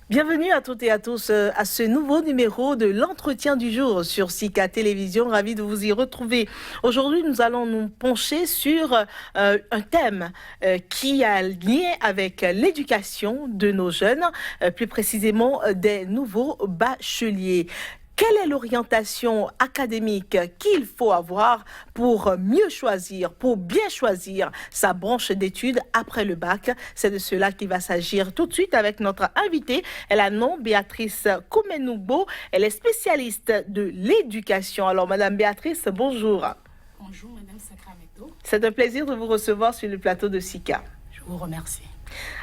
Bienvenue à toutes et à tous à ce nouveau numéro de l'entretien du jour sur Sika Télévision. Ravi de vous y retrouver. Aujourd'hui, nous allons nous pencher sur un thème qui a lien avec l'éducation de nos jeunes, plus précisément des nouveaux bacheliers. Quelle est l'orientation académique qu'il faut avoir pour mieux choisir, pour bien choisir sa branche d'études après le bac? C'est de cela qu'il va s'agir tout de suite avec notre invitée. Elle a nom Béatrice Koumenoubo. Elle est spécialiste de l'éducation. Alors, Madame Béatrice, bonjour. Bonjour, Madame Sacramento. C'est un plaisir de vous recevoir sur le plateau de Sika. Je vous remercie.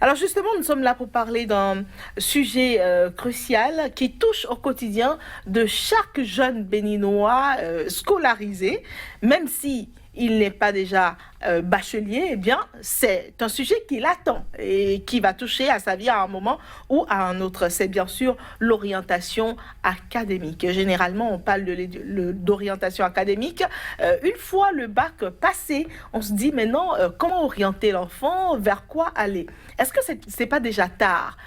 Alors justement, nous sommes là pour parler d'un sujet crucial qui touche au quotidien de chaque jeune béninois scolarisé, même si il n'est pas déjà bachelier, eh bien, c'est un sujet qui l'attend et qui va toucher à sa vie à un moment ou à un autre. C'est bien sûr l'orientation académique. Généralement, on parle d'orientation académique. Une fois le bac passé, on se dit maintenant, comment orienter l'enfant, vers quoi aller? Est-ce que c'est pas déjà tard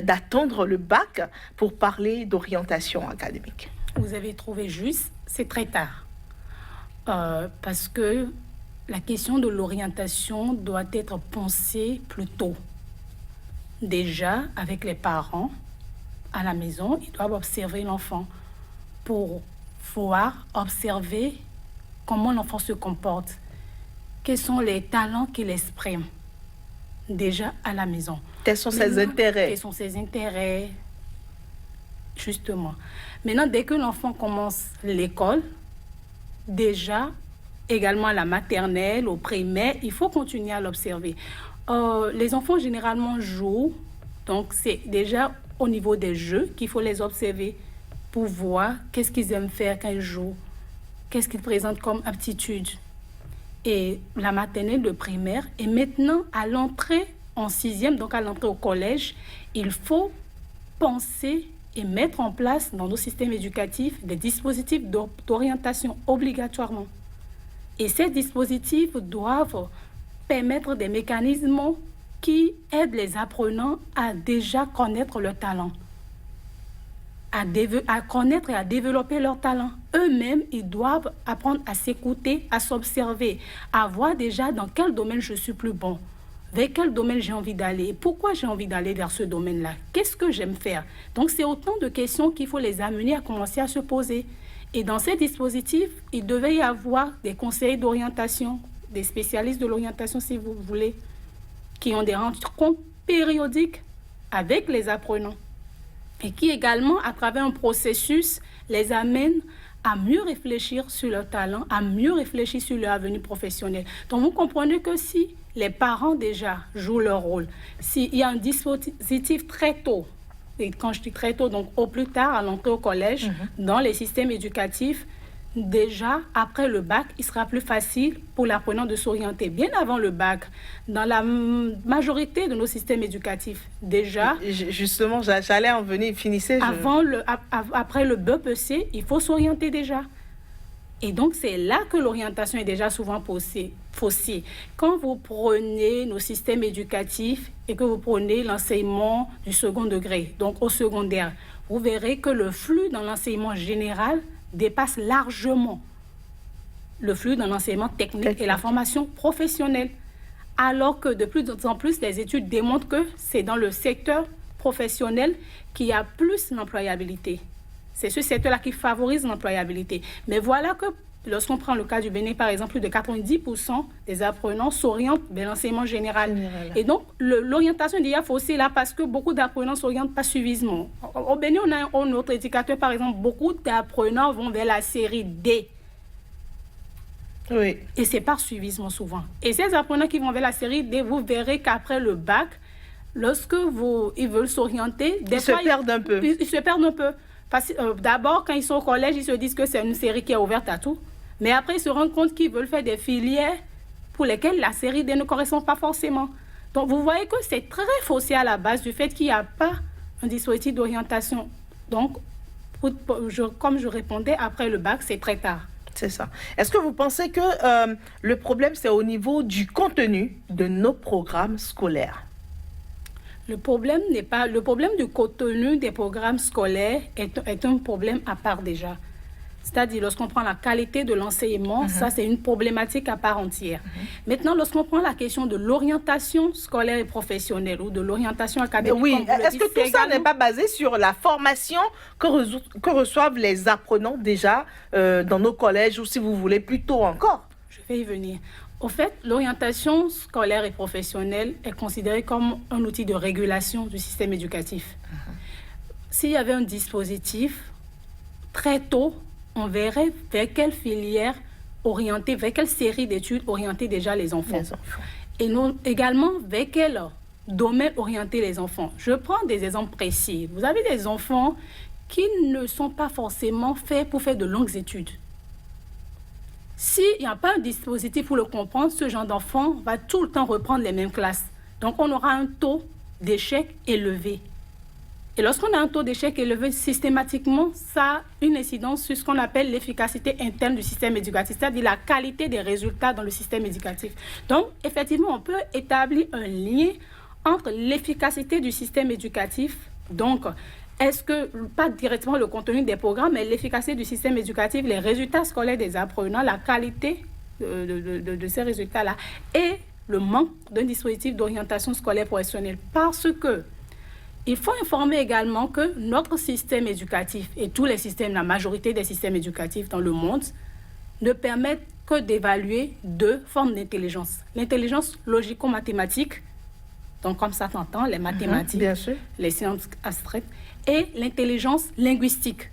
d'attendre le bac pour parler d'orientation académique? Vous avez trouvé juste, c'est très tard. Parce que la question de l'orientation doit être pensée plus tôt. Déjà, avec les parents, à la maison, ils doivent observer l'enfant pour voir, observer comment l'enfant se comporte. Quels sont les talents qu'il exprime déjà à la maison. Quels sont ses intérêts? Quels sont ses intérêts, justement. Maintenant, dès que l'enfant commence l'école, déjà, également à la maternelle, au primaire, il faut continuer à l'observer. Les enfants, généralement, jouent. Donc, c'est déjà au niveau des jeux qu'il faut les observer pour voir qu'est-ce qu'ils aiment faire quand ils jouent, qu'est-ce qu'ils présentent comme aptitude. Et la maternelle, le primaire. Et maintenant, à l'entrée en 6e, donc à l'entrée au collège, il faut penser et mettre en place dans nos systèmes éducatifs des dispositifs d'orientation obligatoirement. Et ces dispositifs doivent permettre des mécanismes qui aident les apprenants à déjà connaître leur talent, à connaître et à développer leur talent. Eux-mêmes, ils doivent apprendre à s'écouter, à s'observer, à voir déjà dans quel domaine je suis plus bon. Vers quel domaine j'ai envie d'aller? Pourquoi j'ai envie d'aller vers ce domaine-là? Qu'est-ce que j'aime faire? Donc, c'est autant de questions qu'il faut les amener à commencer à se poser. Et dans ces dispositifs, il devait y avoir des conseillers d'orientation, des spécialistes de l'orientation, si vous voulez, qui ont des rencontres périodiques avec les apprenants et qui également, à travers un processus, les amènent à mieux réfléchir sur leur talent, à mieux réfléchir sur leur avenir professionnel. Donc, vous comprenez que si les parents déjà jouent leur rôle, s'il y a un dispositif très tôt, et quand je dis très tôt, donc au plus tard, à l'entrée au collège, dans les systèmes éducatifs, déjà, après le bac, il sera plus facile pour l'apprenant de s'orienter. Bien avant le bac, dans la majorité de nos systèmes éducatifs, déjà... Justement, j'allais en venir, finissez. Après le BEPC, il faut s'orienter déjà. Et donc, c'est là que l'orientation est déjà souvent faussée. Quand vous prenez nos systèmes éducatifs et que vous prenez l'enseignement du second degré, donc au secondaire, vous verrez que le flux dans l'enseignement général dépasse largement le flux dans l'enseignement technique et la formation professionnelle. Alors que de plus en plus, les études démontrent que c'est dans le secteur professionnel qu'il y a plus d'employabilité. C'est ce secteur-là qui favorise l'employabilité. Mais voilà que lorsqu'on prend le cas du Bénin, par exemple, plus de 90% des apprenants s'orientent vers l'enseignement général. Et donc, l'orientation est déjà faussée là parce que beaucoup d'apprenants s'orientent pas suivisement. Au Bénin, on a un autre indicateur, par exemple, beaucoup d'apprenants vont vers la série D. Oui. Et c'est par suivisme souvent. Et ces apprenants qui vont vers la série D, vous verrez qu'après le bac, lorsque ils veulent s'orienter, Ils se perdent un peu. Ils se perdent un peu. D'abord, quand ils sont au collège, ils se disent que c'est une série qui est ouverte à tout. Mais après, ils se rendent compte qu'ils veulent faire des filières pour lesquelles la série D ne correspond pas forcément. Donc, vous voyez que c'est très faussé à la base du fait qu'il n'y a pas un dispositif d'orientation. Donc, comme je répondais, après le bac, c'est très tard. C'est ça. Est-ce que vous pensez que le problème, c'est au niveau du contenu de nos programmes scolaires? Le problème n'est pas... Le problème du contenu des programmes scolaires est un problème à part déjà. C'est-à-dire, lorsqu'on prend la qualité de l'enseignement, ça, c'est une problématique à part entière. Maintenant, lorsqu'on prend la question de l'orientation scolaire et professionnelle ou de l'orientation académique... Oui, est-ce que tout ça n'est pas basé sur la formation que reçoivent les apprenants déjà dans nos collèges ou, si vous voulez, plus tôt encore? Je vais y venir. Au fait, l'orientation scolaire et professionnelle est considérée comme un outil de régulation du système éducatif. S'il y avait un dispositif, très tôt, on verrait vers quelle filière orienter, vers quelle série d'études orienter déjà les enfants. Et non, également, vers quel domaine orienter les enfants. Je prends des exemples précis. Vous avez des enfants qui ne sont pas forcément faits pour faire de longues études. S'il n'y a pas un dispositif pour le comprendre, ce genre d'enfant va tout le temps reprendre les mêmes classes. Donc, on aura un taux d'échec élevé. Et lorsqu'on a un taux d'échec élevé, systématiquement, ça a une incidence sur ce qu'on appelle l'efficacité interne du système éducatif, c'est-à-dire la qualité des résultats dans le système éducatif. Donc, effectivement, on peut établir un lien entre l'efficacité du système éducatif, donc, est-ce que, pas directement le contenu des programmes, mais l'efficacité du système éducatif, les résultats scolaires des apprenants, la qualité de ces résultats-là, et le manque d'un dispositif d'orientation scolaire professionnelle. Parce que il faut informer également que notre système éducatif et tous les systèmes, la majorité des systèmes éducatifs dans le monde, ne permettent que d'évaluer deux formes d'intelligence. L'intelligence logico-mathématique, donc comme ça t'entend, les mathématiques, bien sûr, les sciences abstraites, et l'intelligence linguistique,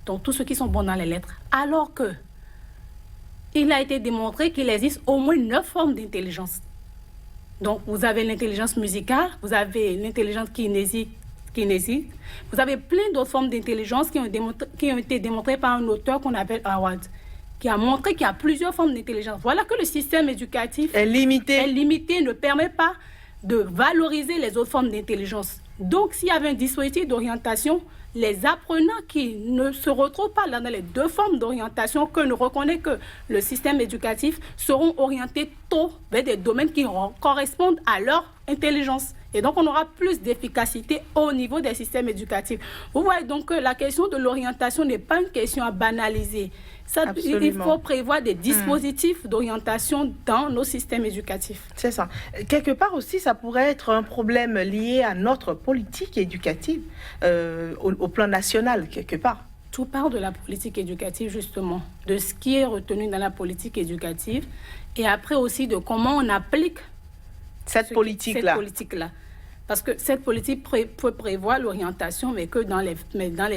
donc tous ceux qui sont bons dans les lettres. Alors que il a été démontré qu'il existe au moins 9 formes d'intelligence. Donc, vous avez l'intelligence musicale, vous avez l'intelligence kinésique, vous avez plein d'autres formes d'intelligence qui ont été démontrées par un auteur qu'on appelle Howard, qui a montré qu'il y a plusieurs formes d'intelligence. Voilà que le système éducatif est limité, ne permet pas de valoriser les autres formes d'intelligence. Donc, s'il y avait un dispositif d'orientation, les apprenants qui ne se retrouvent pas là dans les deux formes d'orientation, que ne reconnaît que le système éducatif, seront orientés tôt vers des domaines qui correspondent à leur intelligence. Et donc, on aura plus d'efficacité au niveau des systèmes éducatifs. Vous voyez donc que la question de l'orientation n'est pas une question à banaliser. Ça, il faut prévoir des dispositifs d'orientation dans nos systèmes éducatifs. C'est ça. Quelque part aussi, ça pourrait être un problème lié à notre politique éducative au plan national, quelque part. Tout part de la politique éducative, justement, de ce qui est retenu dans la politique éducative, et après aussi de comment on applique cette politique-là. Parce que cette politique peut prévoir l'orientation, mais que dans les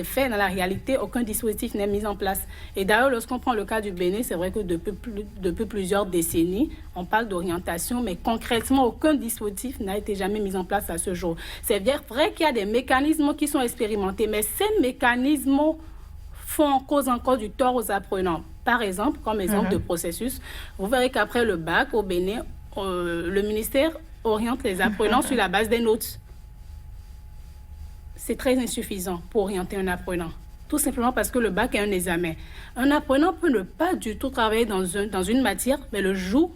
faits, dans la réalité, aucun dispositif n'est mis en place. Et d'ailleurs, lorsqu'on prend le cas du Bénin, c'est vrai que depuis plusieurs décennies, on parle d'orientation, mais concrètement, aucun dispositif n'a été jamais mis en place à ce jour. C'est vrai qu'il y a des mécanismes qui sont expérimentés, mais ces mécanismes font cause encore du tort aux apprenants. Par exemple, comme exemple de processus, vous verrez qu'après le bac, au Bénin, le ministère oriente les apprenants sur la base des notes. C'est très insuffisant pour orienter un apprenant. Tout simplement parce que le bac est un examen. Un apprenant peut ne pas du tout travailler dans une matière, mais le jour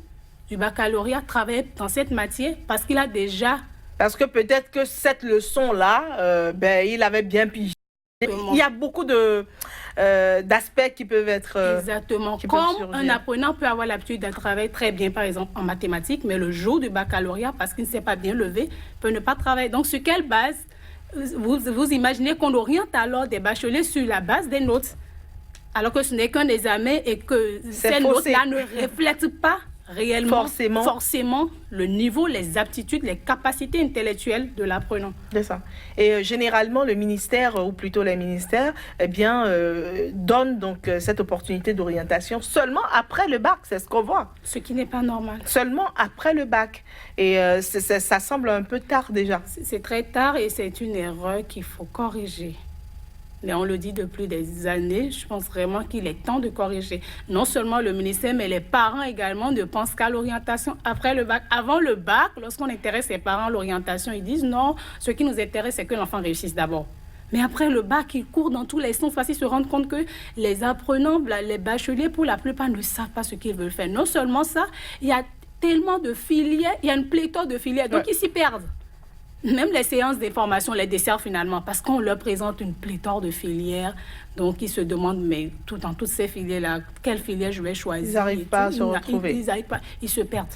du baccalauréat, travailler dans cette matière parce qu'il a déjà... Parce que peut-être que cette leçon-là, il avait bien pigé. Il y a beaucoup d'aspects qui peuvent être... Exactement. Comme un apprenant peut avoir l'habitude de travailler très bien, par exemple, en mathématiques, mais le jour du baccalauréat, parce qu'il ne s'est pas bien levé, peut ne pas travailler. Donc, sur quelle base vous imaginez qu'on oriente alors des bacheliers sur la base des notes, alors que ce n'est qu'un examen et que ces notes-là ne reflètent pas réellement, forcément, le niveau, les aptitudes, les capacités intellectuelles de l'apprenant. C'est ça. Et généralement, le ministère, ou plutôt les ministères, donnent donc cette opportunité d'orientation seulement après le bac. C'est ce qu'on voit. Ce qui n'est pas normal. Seulement après le bac. Et ça semble un peu tard déjà. C'est très tard et c'est une erreur qu'il faut corriger. Mais on le dit depuis des années, je pense vraiment qu'il est temps de corriger. Non seulement le ministère, mais les parents également ne pensent qu'à l'orientation après le bac. Avant le bac, lorsqu'on intéresse les parents à l'orientation, ils disent non, ce qui nous intéresse, c'est que l'enfant réussisse d'abord. Mais après le bac, ils courent dans tous les sens parce qu'ils se rendent compte que les apprenants, les bacheliers, pour la plupart, ne savent pas ce qu'ils veulent faire. Non seulement ça, il y a tellement de filières, il y a une pléthore de filières, donc ils s'y perdent. Même les séances d'information les desservent finalement parce qu'on leur présente une pléthore de filières. Donc, ils se demandent, mais dans toutes ces filières-là, quelle filière je vais choisir? Ils n'arrivent pas à se retrouver. Ils n'arrivent pas, ils se perdent.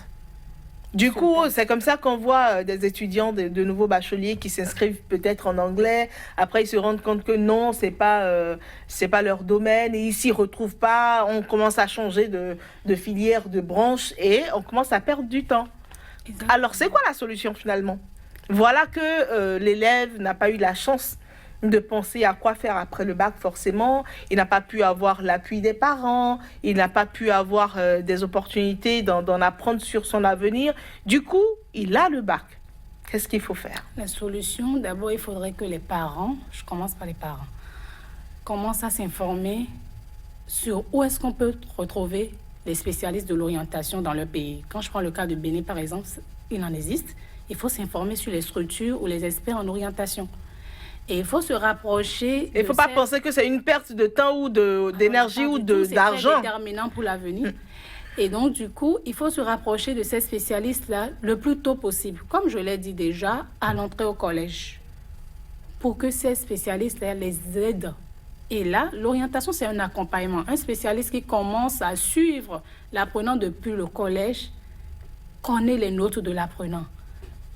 Du coup, c'est comme ça qu'on voit des étudiants, de nouveaux bacheliers qui s'inscrivent peut-être en anglais. Après, ils se rendent compte que non, c'est pas leur domaine et ils s'y retrouvent pas. On commence à changer de filière, de branche et on commence à perdre du temps. Exactement. Alors, c'est quoi la solution finalement? Voilà que l'élève n'a pas eu la chance de penser à quoi faire après le bac, forcément. Il n'a pas pu avoir l'appui des parents, il n'a pas pu avoir des opportunités d'en apprendre sur son avenir. Du coup, il a le bac. Qu'est-ce qu'il faut faire? La solution, d'abord, il faudrait que les parents, je commence par les parents, commencent à s'informer sur où est-ce qu'on peut retrouver les spécialistes de l'orientation dans leur pays. Quand je prends le cas de Bénin, par exemple, il en existe. Il faut s'informer sur les structures ou les experts en orientation. Et il faut se rapprocher. Il ne faut pas penser que c'est une perte de temps ou d'énergie ou d'argent. C'est déterminant pour l'avenir. Et donc, du coup, il faut se rapprocher de ces spécialistes-là le plus tôt possible. Comme je l'ai dit déjà, à l'entrée au collège. Pour que ces spécialistes-là les aident. Et là, l'orientation, c'est un accompagnement. Un spécialiste qui commence à suivre l'apprenant depuis le collège connaît les notes de l'apprenant.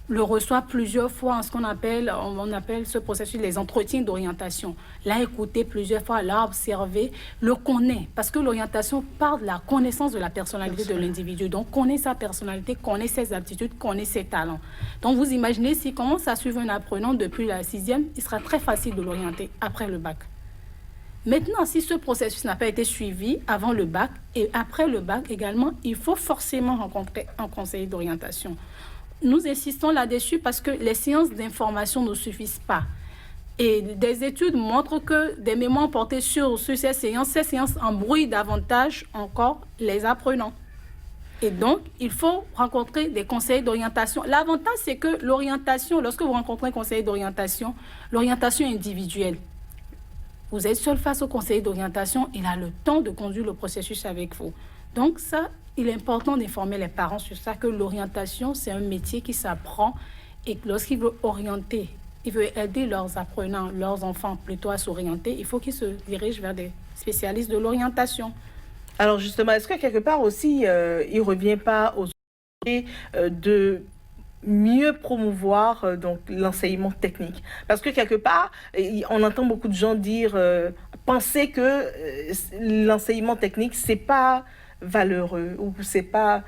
Le reçoit plusieurs fois en ce qu'on appelle, on appelle ce processus les entretiens d'orientation. L'a écouté plusieurs fois, l'a observé, le connaît. Parce que l'orientation part de la connaissance de la personnalité de l'individu. Donc, connaît sa personnalité, connaît ses aptitudes, connaît ses talents. Donc, vous imaginez, s'il commence à suivre un apprenant depuis la 6e, il sera très facile de l'orienter après le bac. Maintenant, si ce processus n'a pas été suivi avant le bac et après le bac également, il faut forcément rencontrer un conseiller d'orientation. Nous insistons là-dessus parce que les séances d'information ne suffisent pas. Et des études montrent que des mémoires portées sur ces séances embrouillent davantage encore les apprenants. Et donc, il faut rencontrer des conseillers d'orientation. L'avantage, c'est que l'orientation, lorsque vous rencontrez un conseiller d'orientation, l'orientation est individuelle. Vous êtes seul face au conseiller d'orientation, il a le temps de conduire le processus avec vous. Donc ça, il est important d'informer les parents sur ça, que l'orientation, c'est un métier qui s'apprend et que lorsqu'ils veulent orienter, ils veulent aider leurs apprenants, leurs enfants plutôt à s'orienter, il faut qu'ils se dirigent vers des spécialistes de l'orientation. Alors justement, est-ce que quelque part aussi, il ne revient pas aux autorités de mieux promouvoir donc l'enseignement technique? Parce que quelque part, on entend beaucoup de gens dire, penser que l'enseignement technique, c'est pas valeureux ou c'est pas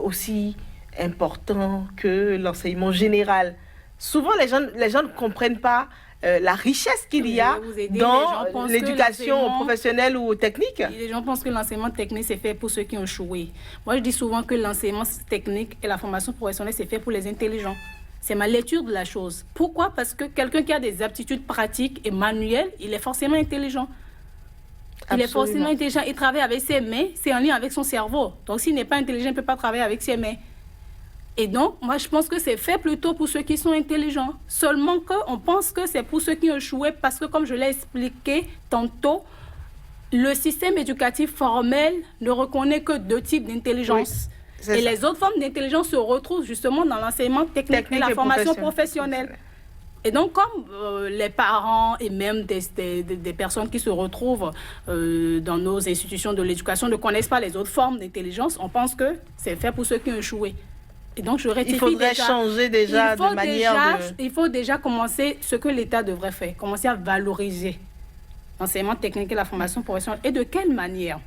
aussi important que l'enseignement général. Souvent, les gens ne comprennent pas la richesse qu'il y a dans l'éducation professionnelle ou technique. Les gens pensent que l'enseignement technique, c'est fait pour ceux qui ont échoué. Moi, je dis souvent que l'enseignement technique et la formation professionnelle, c'est fait pour les intelligents. C'est ma lecture de la chose. Pourquoi? Parce que quelqu'un qui a des aptitudes pratiques et manuelles, il est forcément intelligent. Il est forcément intelligent. Il travaille avec ses mains, c'est en lien avec son cerveau. Donc, s'il n'est pas intelligent, il ne peut pas travailler avec ses mains. Et donc, moi, je pense que c'est fait plutôt pour ceux qui sont intelligents. Seulement qu'on pense que c'est pour ceux qui ont échoué parce que, comme je l'ai expliqué tantôt, le système éducatif formel ne reconnaît que 2 types d'intelligence. Oui, et ça. Les autres formes d'intelligence se retrouvent justement dans l'enseignement technique et la formation professionnelle. Et donc, comme les parents et même des personnes qui se retrouvent dans nos institutions de l'éducation ne connaissent pas les autres formes d'intelligence, on pense que c'est fait pour ceux qui ont échoué. Et donc, je rectifie il faudrait changer déjà de manière Il faut déjà commencer ce que l'État devrait faire, commencer à valoriser l'enseignement technique et la formation professionnelle. Et de quelle manière?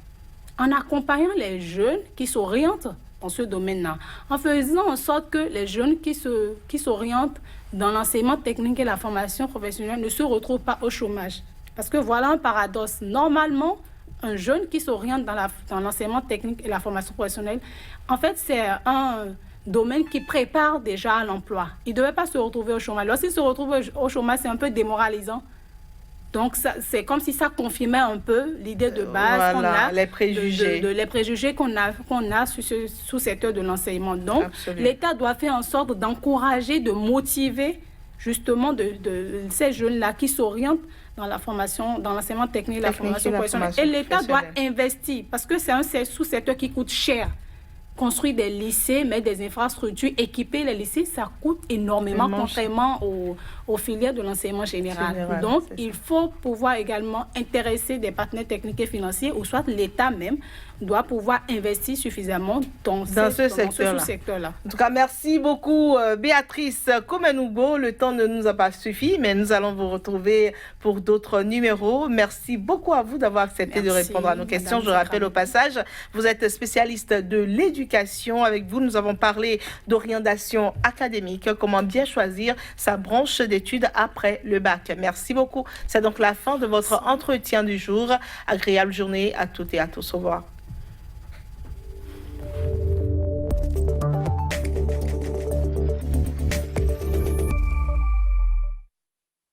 En accompagnant les jeunes qui s'orientent dans ce domaine-là, en faisant en sorte que les jeunes qui s'orientent dans l'enseignement technique et la formation professionnelle ne se retrouvent pas au chômage. Parce que voilà un paradoxe. Normalement, un jeune qui s'oriente dans l'enseignement technique et la formation professionnelle, en fait, c'est un domaine qui prépare déjà à l'emploi. Il ne devait pas se retrouver au chômage. Lorsqu'il se retrouve au chômage, c'est un peu démoralisant. Donc, c'est comme si ça confirmait un peu l'idée de base qu'on a, les préjugés, les préjugés qu'on a sur ce secteur de l'enseignement. Donc, l'État doit faire en sorte d'encourager, de motiver justement de ces jeunes-là qui s'orientent dans la formation, dans l'enseignement technique et la formation professionnelle. Et l'État doit investir parce que c'est un sous-secteur qui coûte cher. construire des lycées, mettre des infrastructures, équiper les lycées, ça coûte énormément, contrairement aux filières de l'enseignement général. Donc, il faut pouvoir également intéresser des partenaires techniques et financiers, ou soit l'État même doit pouvoir investir suffisamment dans ce secteur-là. En tout cas, merci beaucoup, Béatrice Komenougo. Le temps ne nous a pas suffi, mais nous allons vous retrouver pour d'autres numéros. Merci beaucoup à vous d'avoir accepté de répondre à nos questions. Je rappelle au passage, vous êtes spécialiste de l'éducation. Avec vous, nous avons parlé d'orientation académique, comment bien choisir sa branche d'études après le bac. Merci beaucoup. C'est donc la fin de votre entretien du jour. Agréable journée à toutes et à tous. Au revoir.